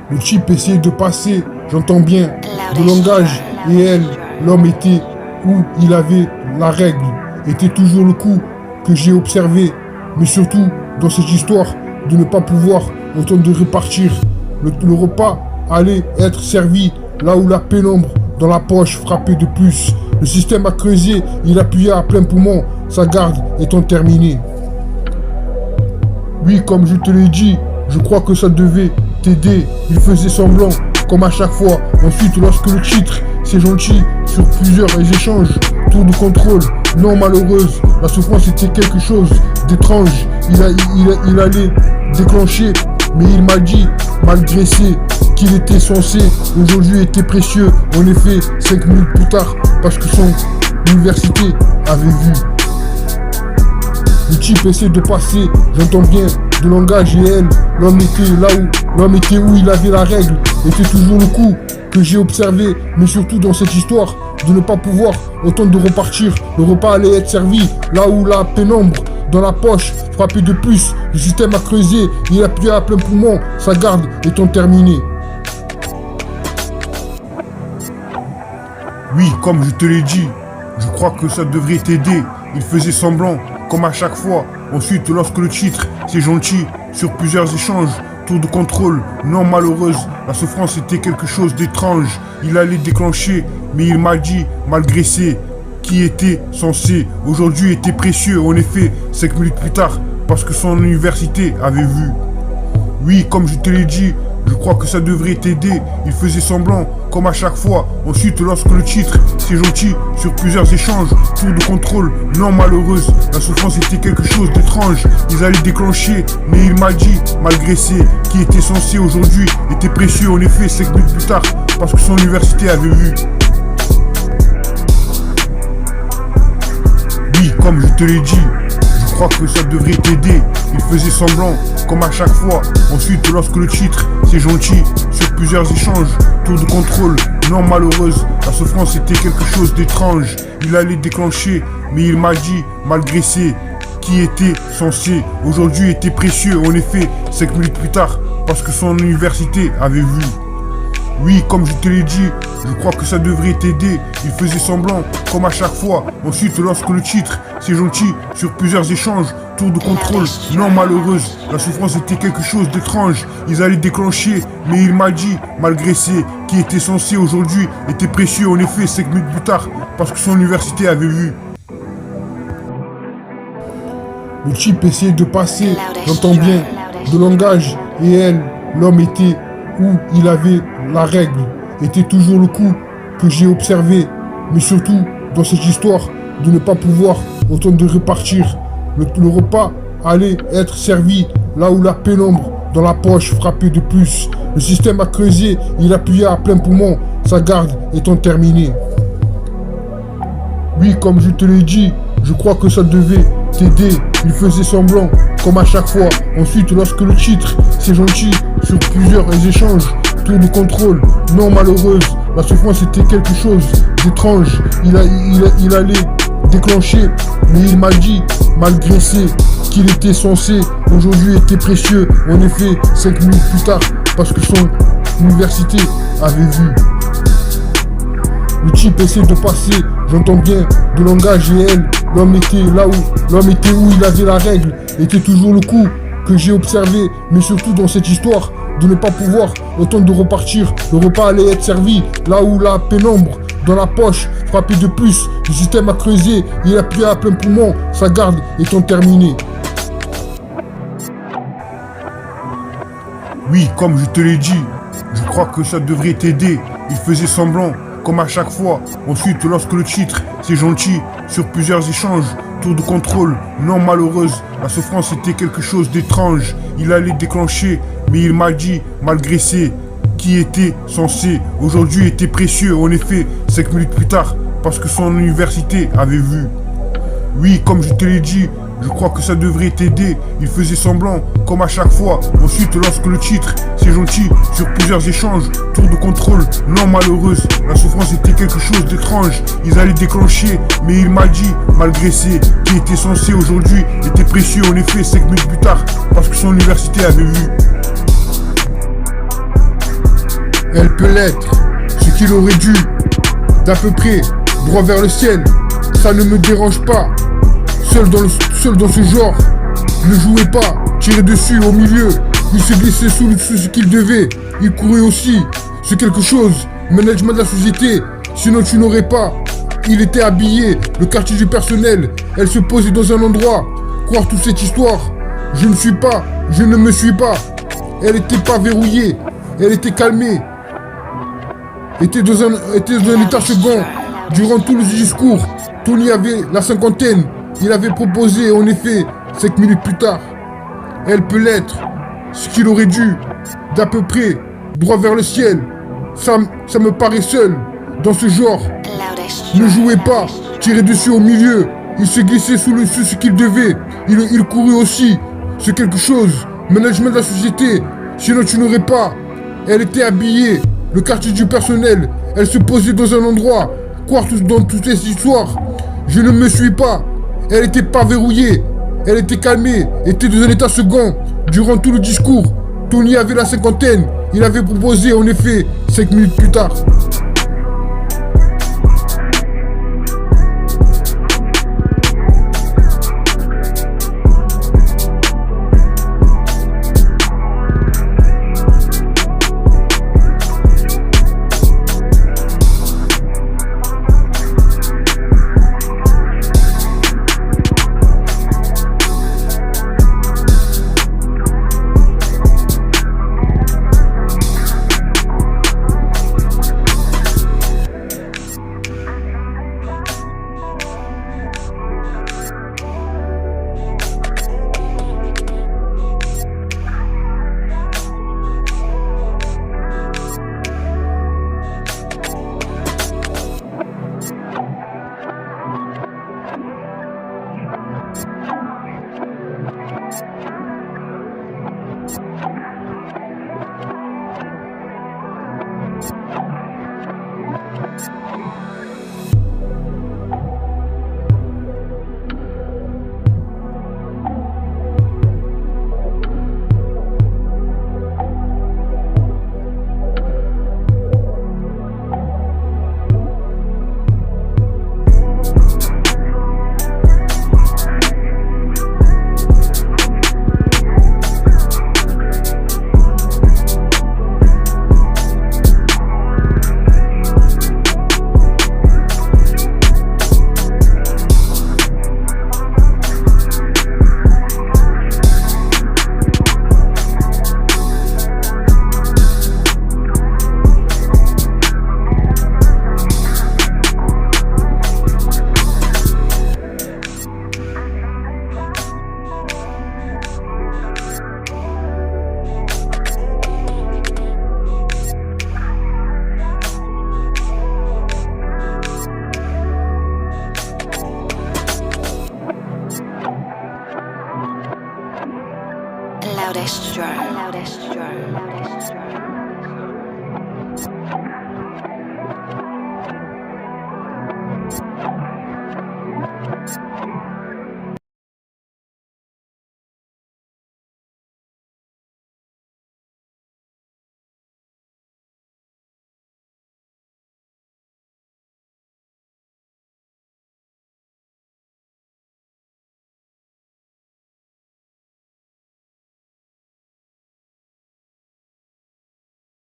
Le type essayait de passer, j'entends bien, de langage, et elle, l'homme était où il avait la règle, était toujours le coup que j'ai observé, mais surtout dans cette histoire de ne pas pouvoir autant de repartir. Le repas allait être servi là où la pénombre dans la poche frappait de plus. Le système a creusé, il appuyait à plein poumon, sa garde étant terminée. Oui, comme je te l'ai dit, je crois que ça devait t'aider. Il faisait semblant, comme à chaque fois. Ensuite, lorsque le titre, c'est gentil, sur plusieurs échanges, tour de contrôle, non malheureuse, la souffrance était quelque chose d'étrange. Il allait déclencher, mais il m'a dit, malgré qu'il était censé, aujourd'hui était précieux. En effet, 5 minutes plus tard, parce que son université avait vu. Le type essaie de passer, j'entends bien, de langage et elle, l'homme était où il avait la règle, était toujours le coup que j'ai observé, mais surtout dans cette histoire, de ne pas pouvoir autant de repartir. Le repas allait être servi là où la pénombre dans la poche frappait de plus. Le système a creusé, il appuyait à plein poumon, sa garde étant terminée. Oui, comme je te l'ai dit, je crois que ça devrait t'aider. Il faisait semblant, comme à chaque fois. Ensuite, lorsque le titre, c'est gentil, sur plusieurs échanges, tour de contrôle, non malheureuse, la souffrance était quelque chose d'étrange. Il allait déclencher, mais il m'a dit, malgré qui était censé, aujourd'hui était précieux. En effet, 5 minutes plus tard, parce que son université avait vu. Oui, comme je te l'ai dit, je crois que ça devrait t'aider. Il faisait semblant, comme à chaque fois. Ensuite, lorsque le titre, c'est gentil, sur plusieurs échanges, tour de contrôle, non malheureuse, la souffrance était quelque chose d'étrange. Ils allaient déclencher, mais il m'a dit, malgré qui était censé aujourd'hui, était précieux. En effet, 5 minutes plus tard, parce que son université avait vu. Oui, comme je te l'ai dit, je crois que ça devrait t'aider. Il faisait semblant, comme à chaque fois. Ensuite, lorsque le titre, c'est gentil, sur plusieurs échanges, tour de contrôle, non malheureuse, la souffrance était quelque chose d'étrange. Il allait déclencher, mais il m'a dit, malgré qui était censé, aujourd'hui était précieux. En effet, 5 minutes plus tard, parce que son université avait vu. Oui, comme je te l'ai dit, je crois que ça devrait t'aider. Il faisait semblant, comme à chaque fois. Ensuite, lorsque le titre, c'est gentil, sur plusieurs échanges, tour de contrôle, non malheureuse, la souffrance était quelque chose d'étrange. Ils allaient déclencher, mais il m'a dit, malgré qui était censé aujourd'hui, était précieux. En effet, 5 minutes plus tard, parce que son université avait vu. Le type essayait de passer, j'entends bien, de langage, et elle, l'homme était où il avait la règle, était toujours le coup que j'ai observé, mais surtout dans cette histoire de ne pas pouvoir autant de repartir. Le repas allait être servi là où la pénombre dans la poche frappait de plus. Le système a creusé, il appuyait à plein poumon, sa garde étant terminée. Oui, comme je te l'ai dit, je crois que ça devait t'aider. Il faisait semblant, comme à chaque fois. Ensuite, lorsque le titre, c'est gentil, sur plusieurs échanges, tour de contrôle, non malheureuse, la souffrance était quelque chose d'étrange. Il allait déclencher, mais il m'a dit, malgré qu'il était censé, aujourd'hui était précieux. En effet, 5 minutes plus tard, parce que son université avait vu. Le type essaie de passer, j'entends bien, de langage et elle, l'homme était où il avait la règle, était toujours le coup que j'ai observé, mais surtout dans cette histoire, de ne pas pouvoir autant de repartir. Le repas allait être servi là où la pénombre dans la poche frappait de plus. Le système a creusé, il appuyait à plein poumon, sa garde étant terminée. Oui, comme je te l'ai dit, je crois que ça devrait t'aider. Il faisait semblant, comme à chaque fois. Ensuite, lorsque le titre, c'est gentil, sur plusieurs échanges, tour de contrôle, non malheureuse, la souffrance était quelque chose d'étrange. Il allait déclencher, mais il m'a dit, malgré qui était censé, aujourd'hui était précieux. En effet, 5 minutes plus tard, parce que son université avait vu. Oui, comme je te l'ai dit, je crois que ça devrait t'aider. Il faisait semblant, comme à chaque fois. Ensuite, lorsque le titre, c'est gentil, sur plusieurs échanges, tour de contrôle, non malheureuse, la souffrance était quelque chose d'étrange. Ils allaient déclencher, mais il m'a dit, malgré qui était censé aujourd'hui, était précieux. En effet, 5 minutes plus tard, parce que son université avait vu. Elle peut l'être, ce qu'il aurait dû, d'à peu près, droit vers le ciel. Ça ne me dérange pas, seul dans ce genre. Ne jouez pas, tirez dessus au milieu. Il s'est glissé sous ce qu'il devait. Il courait aussi, c'est quelque chose. Management de la société, sinon tu n'aurais pas. Il était habillé, le quartier du personnel. Elle se posait dans un endroit. Croire toute cette histoire. Je ne me suis pas. Elle était pas verrouillée, elle était calmée. Était dans un état second. Durant tout le discours, Tony avait la cinquantaine. Il avait proposé, en effet, 5 minutes plus tard. Elle peut l'être, ce qu'il aurait dû, d'à peu près, droit vers le ciel. Ça me paraît seul, dans ce genre. Ne jouez pas, tirez dessus au milieu. Il s'est glissé sous ce qu'il devait. Il courait aussi. C'est quelque chose. Management de la société. Sinon tu n'aurais pas. Elle était habillée. Le quartier du personnel. Elle se posait dans un endroit. Croire dans toutes ces histoires. Je ne me suis pas. Elle était pas verrouillée. Elle était calmée. Était dans un état second. Durant tout le discours. Tony avait la cinquantaine. Il avait proposé en effet 5 minutes plus tard. Loudest drone.